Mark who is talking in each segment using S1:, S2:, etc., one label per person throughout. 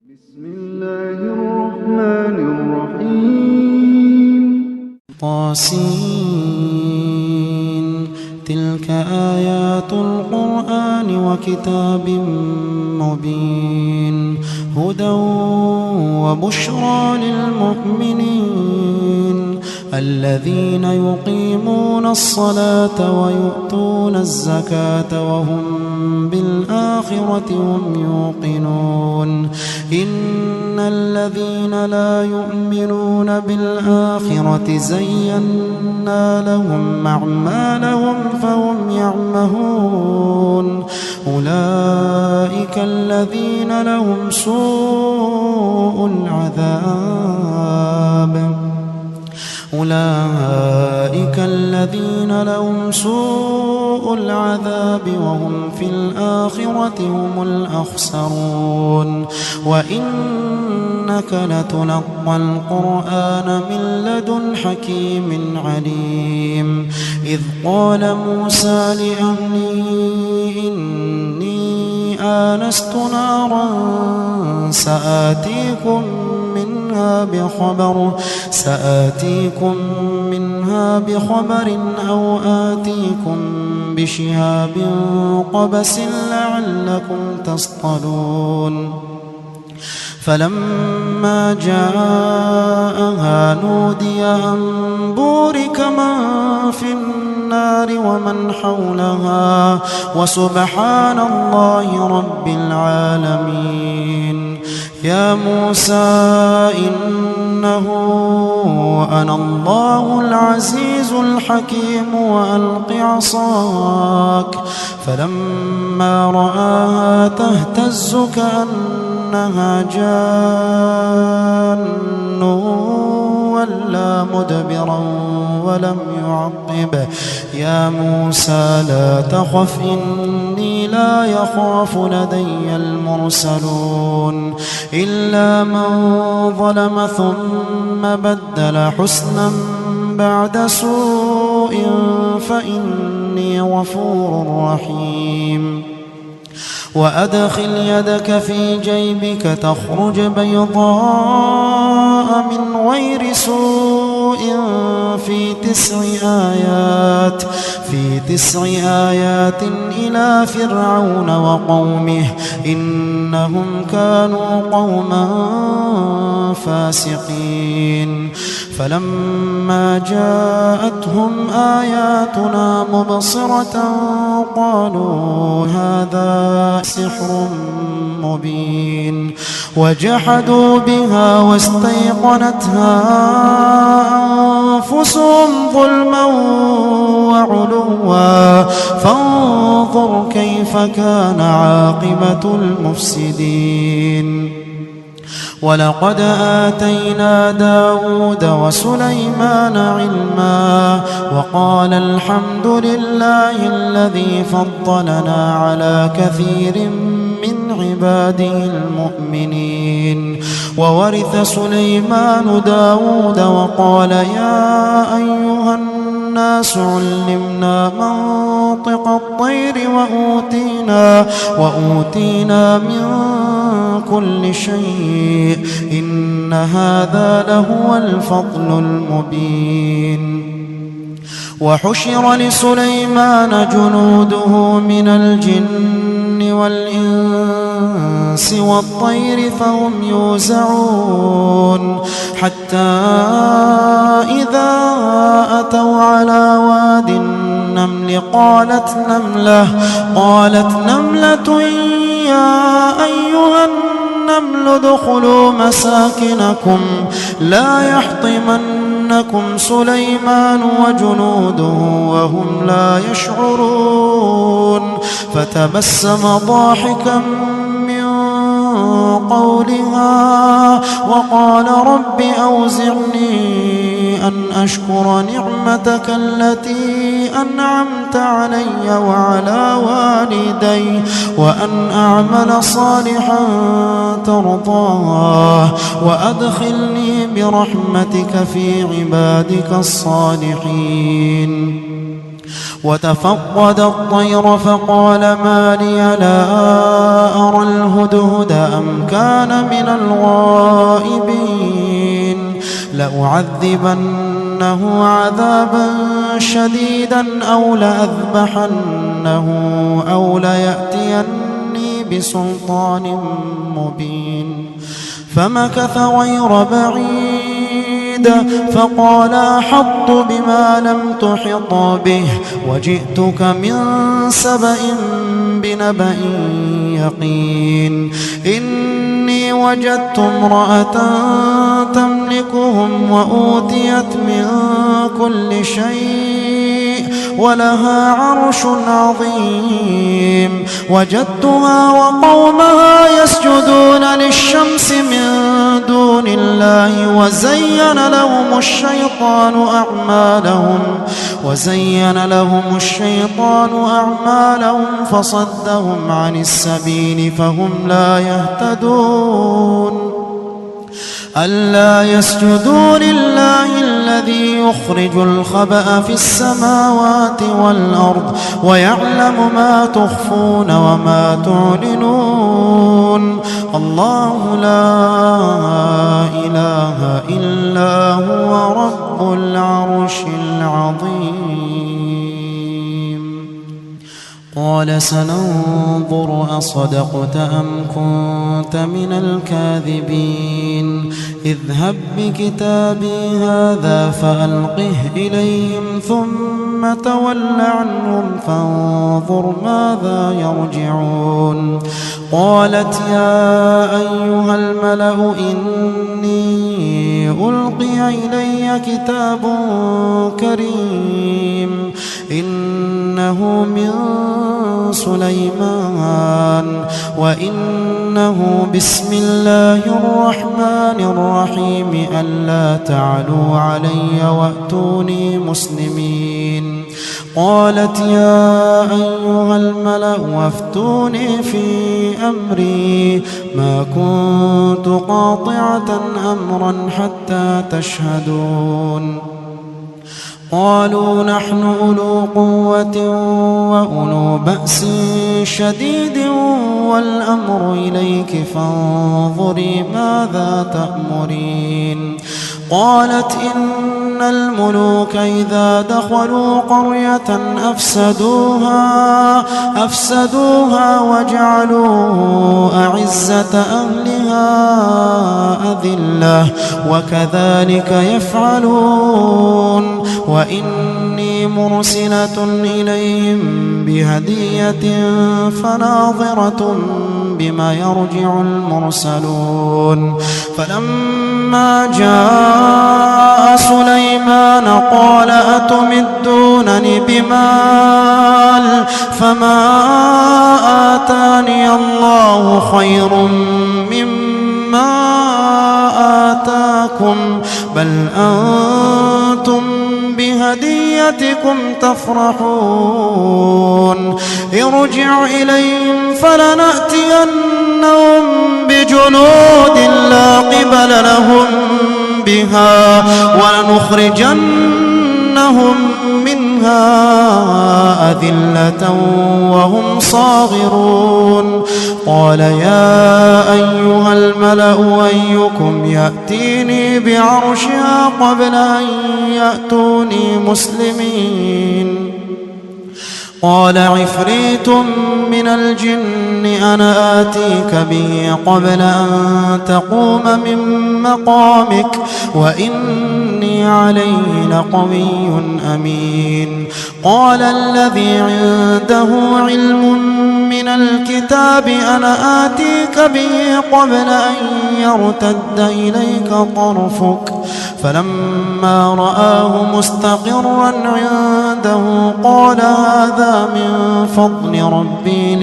S1: بسم الله الرحمن الرحيم
S2: طاسين تلك آيات القرآن وكتاب مبين هدى وبشرى للمؤمنين الذين يقيمون الصلاة ويؤتون الزكاة وهم بالآخرة هم يوقنون إن الذين لا يؤمنون بالآخرة زينا لهم أعمالهم فهم يعمهون أولئك الذين لهم سوء العذاب وهم في الآخرة هم الأخسرون وإنك لتلقى القرآن من لدن حكيم عليم إذ قال موسى لأهله إني آنست نارا سآتيكم منها بخبر أو آتيكم بشهاب قبس لعلكم تصطلون فلما جاءها نودي أن بورك من في النار ومن حولها وسبحان الله رب العالمين يا موسى إنه أنا الله العزيز الحكيم وألق عصاك فلما رآها تهتز كأنها جان ولا مدبرا ولم يعقب يا موسى لا تخف إني لا يخاف لدي المرسلون إلا من ظلم ثم بدل حسنا بعد سوء فإني غفور رحيم وأدخل يدك في جيبك تخرج بيضاء من غير سوء في 9 آيات إلى فرعون وقومه إنهم كانوا قوما فاسقين فلما جاءتهم آياتنا مبصرة قالوا هذا سحر مبين وجحدوا بها واستيقنتها أنفسهم ظلما وعلوا فانظر كيف كان عاقبة المفسدين ولقد آتينا داود وسليمان علما وقال الحمد لله الذي فضلنا على كثير من عباده المؤمنين وورث سليمان داود وقال يا أيها الناس علمنا منطق الطير وأوتينا من كل شيء إن هذا لهو الفضل المبين وحشر لسليمان جنوده من الجن والإنس والطير فهم يوزعون حتى إذا أتوا على واد النمل قالت نملة يا أيها النمل ادخلوا مساكنكم لا يحطمنكم سليمان وجنوده وهم لا يشعرون فتبسم ضاحكا من قولها وقال رب أوزعني أن أشكر نعمتك التي أنعمت علي وعلى والدي وأن أعمل صالحا ترضاه وأدخلني برحمتك في عبادك الصالحين وتفقد الطير فقال ما لي لا أرى الهدهد أم كان من الغائبين لأعذبنه عذابا شديدا أو لأذبحنه أو ليأتيني بسلطان مبين فمكث غير بعيد فقال أحط بما لم تحط به وجئتك من سبأ بنبأ يقين إني وجدت امرأة تملكهم وأوتيت من كل شيء ولها عرش عظيم وجدتها وقومها يسجدون للشمس من دون الله وزين لهم الشيطان أعمالهم فصدهم عن السبيل فهم لا يهتدون ألا يسجدوا لله الذي يخرج الخبأ في السماوات والأرض ويعلم ما تخفون وما تعلنون الله لا إله إلا هو رب العرش العظيم قال سننظر أصدقت أم كنت من الكاذبين اذهب بكتابي هذا فألقه إليهم ثم تول عنهم فانظر ماذا يرجعون قالت يا أيها الملأ إني ألقي إلي كتاب كريم إنه من سليمان وإنه بسم الله الرحمن الرحيم ألا تعلوا علي وأتوني مسلمين قالت يا أيها الملأ وافتوني في أمري ما كنت قاطعة أمرا حتى تشهدون قالوا نحن أولو قوة وأولو بأس شديد والأمر إليك فانظري ماذا تأمرين قالت إن الملوك إذا دخلوا قرية أفسدوها وجعلوا أعزة أهلها أذلة وكذلك يفعلون وإني مرسلة إليهم بهدية فناظرة بما يرجع المرسلون فلما جاء سليمان قال أتمدونني بمال فما آتاني الله خير مما آتاكم بل أنتم بهديتكم تفرحون ارجع إليهم فلنأتينهم بجنود لا قبل لهم بها ولنخرجنهم منها أذلة وهم صاغرون قال يا أيها الملأ أيكم يأتيني بعرشها قبل أن يأتوني مسلمين قال عفريت من الجن أنا آتيك به قبل أن تقوم من مقامك وإني عليه لقوي أمين قال الذي عنده علم من الكتاب أنا آتيك به قبل أن يرتد إليك طرفك فلما رآه مستقرا عنده قال هذا من فضل ربي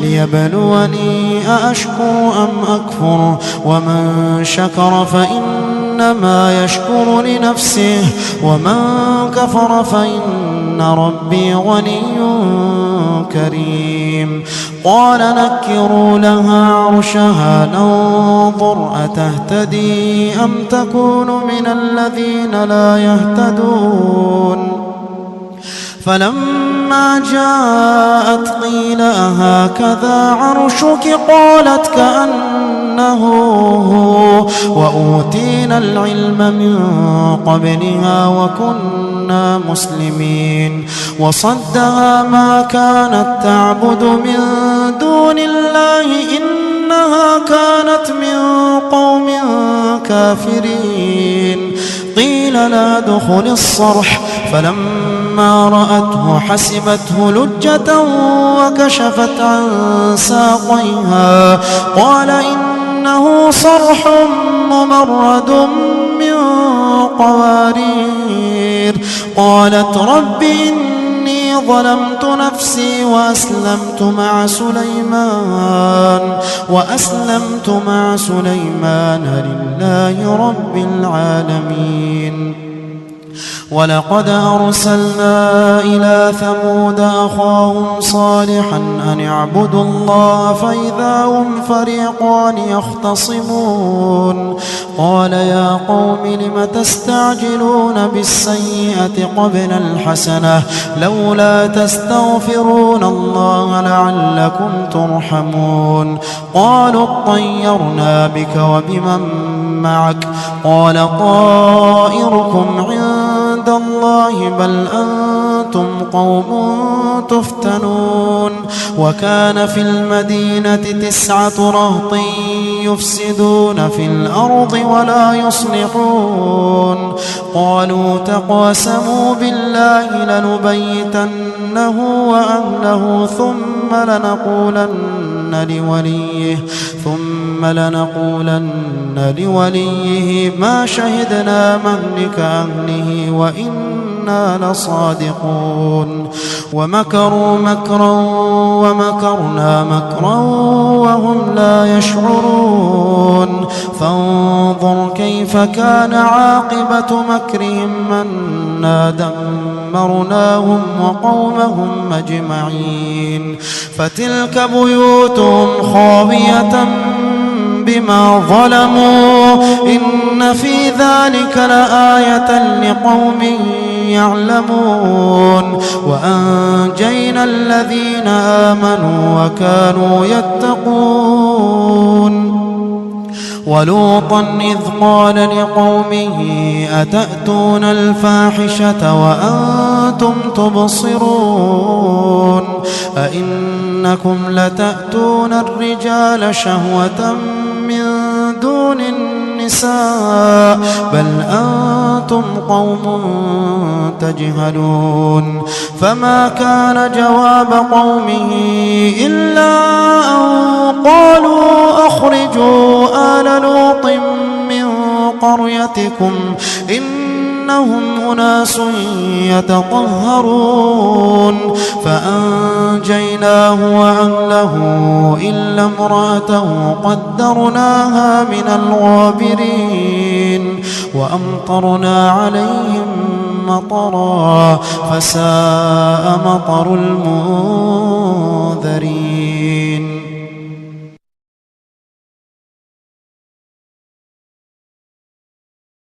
S2: ليبلوني أأشكر أم أكفر ومن شكر فإنما يشكر لنفسه ومن كفر فإن ربي غني كريم قال نكروا لها عرشها ننظر أتهتدي أم تكون من الذين لا يهتدون فلما جاءت قيل أهكذا عرشك قالت كأنه هو وأوتينا العلم من قبلها وكنا مسلمين وصدها ما كانت تعبد من دون الله إنها كانت من قوم كافرين قيل لا دخل الصرح فلما رأته حسبته لجة وكشفت عن ساقيها قال إنه صرح ممرد من قوارير قالت رب إني ظلمت نفسي وأسلمت مع سليمان لله رب العالمين ولقد أرسلنا إلى ثمود أخاهم صالحا أن اعبدوا الله فإذا هم فريقان يختصمون قال يا قوم لم تستعجلون بالسيئة قبل الحسنة لولا تستغفرون الله لعلكم ترحمون قالوا اطيرنا بك وبمن معك قال طائركم عند الله بل أنتم قوم تفتنون وكان في المدينة 9 رهط يفسدون في الأرض ولا يصلحون قالوا تقاسموا بالله لنبيتنه وأهله ثم لنقولن لوليه ما شهدنا مهلك أهله وإنا لصادقون ومكروا مكرا ومكرنا مكرا وهم لا يشعرون فانظر كيف كان عاقبة مكرهم أنا دمرناهم وقومهم أجمعين فتلك بيوتهم خاوية بما ظلموا إن في ذلك لآية لقوم يعلمون وأنجينا الذين آمنوا وكانوا يتقون ولوطا إذ قال لقومه أتأتون الفاحشة وأنتم تبصرون أئنكم لتأتون الرجال شهوة من دون النساء بل أنتم قوم تجهلون فما كان جواب قومه إلا أن قالوا أخرجوا آل لوط من قريتكم إنهم أناس يتطهرون فأنجيناه وأهله إلا امرأته قدرناها من الغابرين وأمطرنا عليهم مطرا فساء مطر